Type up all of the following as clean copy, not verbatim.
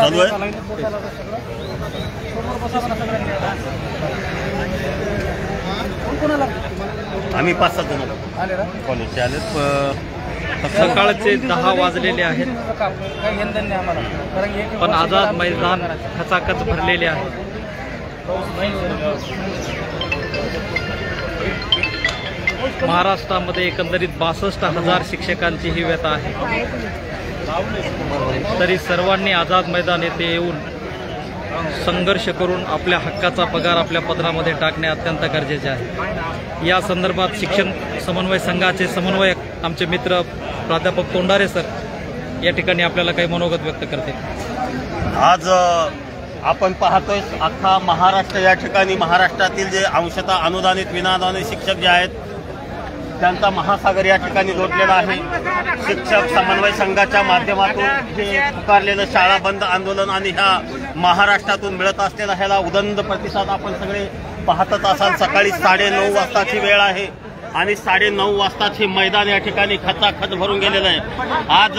चालू आहे। आम्ही 5-7 जण कॉलेजचे आलेत। सकाळचे 10 वाजलेले आहेत, पण आझाद मैदान खचाखच भरलेले आहे। महाराष्ट्रामध्ये एकंदरीत 62,000 शिक्षकांची ही व्यथा आहे, तरी सर्वांनी आझाद मैदान येथे येऊन संघर्ष करून आपल्या हक्काचा पगार आपल्या पदरामध्ये टाकणे अत्यंत गरजेचे आहे। या संदर्भात शिक्षण समन्वय संघाचे समन्वयक आमचे मित्र प्राध्यापक तोंडारे सर या ठिकाणी आपल्याला काही मनोगत व्यक्त करते। आज आपण पाहतोय अख्खा महाराष्ट्र, या ठिकाणी महाराष्ट्रातील जे अंशतः अनुदानित विनाअनुदानित शिक्षक जे आहेत त्यांचा महासागर या ठिकाणी लोटलेला आहे। शिक्षक समन्वय संघाच्या माध्यमातून हे पुकारलेलं शाळा बंद आंदोलन आणि ह्या महाराष्ट्रातून मिळत असलेला ह्याला उदंड प्रतिसाद आपण सगळे पाहतच असाल। सकाळी 9:30 वाजताची वेळ आहे आणि 9:30 वाजताच हे मैदान या ठिकाणी खचाखच भरून गेलेलं आहे। आज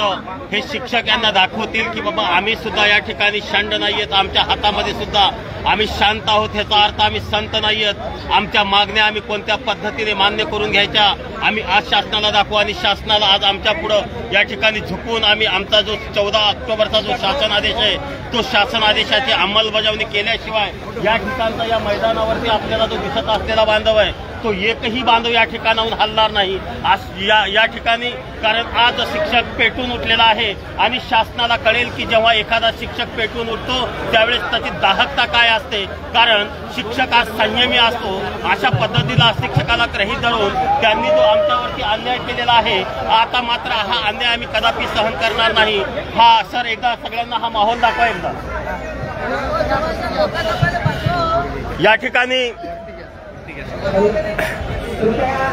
हे शिक्षक यांना दाखवतील की बाबा आम्ही सुद्धा या ठिकाणी शंड नाहीयेत, आमच्या हातामध्ये सुद्धा आम्ही शांत आहोत, ह्याचा अर्थ आम्ही संत नाहीयेत। आमच्या मागण्या आम्ही कोणत्या पद्धतीने मान्य करून घ्यायच्या आम्ही आज शासनाला दाखवू आणि शासनाला आज आमच्या पुढं या ठिकाणी झुकून आम्ही आमचा जो 14 ऑक्टोबरचा जो शासन आदेश आहे तो शासन आदेशाची अंमलबजावणी केल्याशिवाय या ठिकाणचा या मैदानावरती आपल्याला जो दिसत असलेला बांधव आहे तो एकही बांधव या ठिकाणाहून हलणार नाही आज या ठिकाणी। कारण आज शिक्षक पेटून उठलेला आहे आणि शासनाला कळेल की जेव्हा एखादा शिक्षक पेटून उठतो त्यावेळेस त्याची दाहकता काय असते। कारण शिक्षक आज संयमी असतो, अशा पद्धतीला शिक्षकाला ग्रहीत धरून त्यांनी जो आमच्यावरती अन्याय केलेला आहे आता मात्र हा अन्याय आम्ही कदापि सहन करणार नाही। हा सर एकदा सगळ्यांना हा माहोल दाखवा एकदा। या ठिकाणी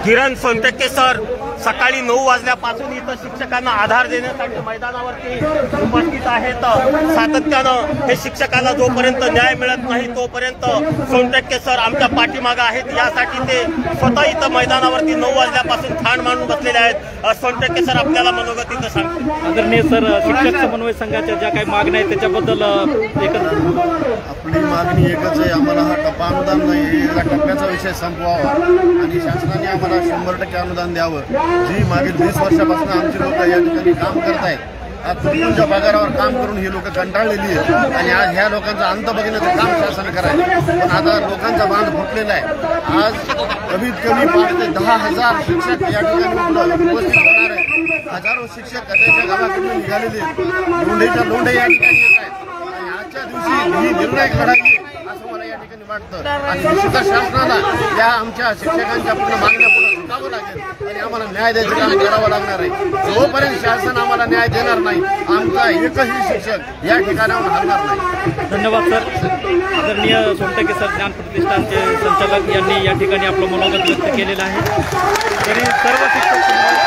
किरण सोनटक्के सर सकाळी 9 वाजल्यापासून इथं शिक्षकांना आधार देण्यासाठी मैदानावरती उपस्थित आहेत। सातत्यानं हे शिक्षकांना जोपर्यंत न्याय मिळत नाही तोपर्यंत सोनटक्के सर आमच्या पाठीमागे आहेत। यासाठी ते स्वतः इथं मैदानावरती 9 वाजल्यापासून ठाण मांडून बसलेले आहेत। सोनटक्के सर आपल्याला मनोगत इथं सांगतील। आदरणीय सर, शिक्षक समन्वय संघाच्या ज्या काही मागण्या आहेत त्याच्याबद्दल आपली मागणी एकच आहे, आम्हाला हा टप्पा अनुदान नाही, या टप्प्याचा विषय संपवावा आणि शासनाने आम्हाला 100% अनुदान द्यावं। जी मागील 20 वर्षापासून आमची लोक या ठिकाणी काम करत आहेत, आज तुमच्या पगारावर काम करून ही लोक कंटाळलेली आहेत आणि आज ह्या लोकांचा अंत बघण्याचं काम शासन करायचं। पण आता लोकांचा बांध फुटलेला आहे। आज कमीत कमी 5 ते 10,000 शिक्षक या ठिकाणी उपस्थित होणार आहेत। हजारो शिक्षक त्याच्या गावाकडून निघालेले लोंढेच्या लोंढे या ठिकाणी येत आहेत आणि आजच्या दिवशी ही निर्णायक लढाई असं मला या ठिकाणी वाटतं आणि निश्चितच शासनाला या आमच्या शिक्षकांच्या पूर्ण मागण्या पुढे झुकावं लागेल आणि आम्हाला न्याय द्यायचं काम करावं लागणार आहे। जोपर्यंत शासन आम्हाला न्याय देणार नाही आमचा एकही शिक्षक या ठिकाणावर हलणार नाही। धन्यवाद सर। आदरणीय सोनटक्के सर ज्ञान प्रतिष्ठानचे संचालक यांनी या ठिकाणी आपलं मनोगत व्यक्त केलेलं आहे। तरी सर्व शिक्षक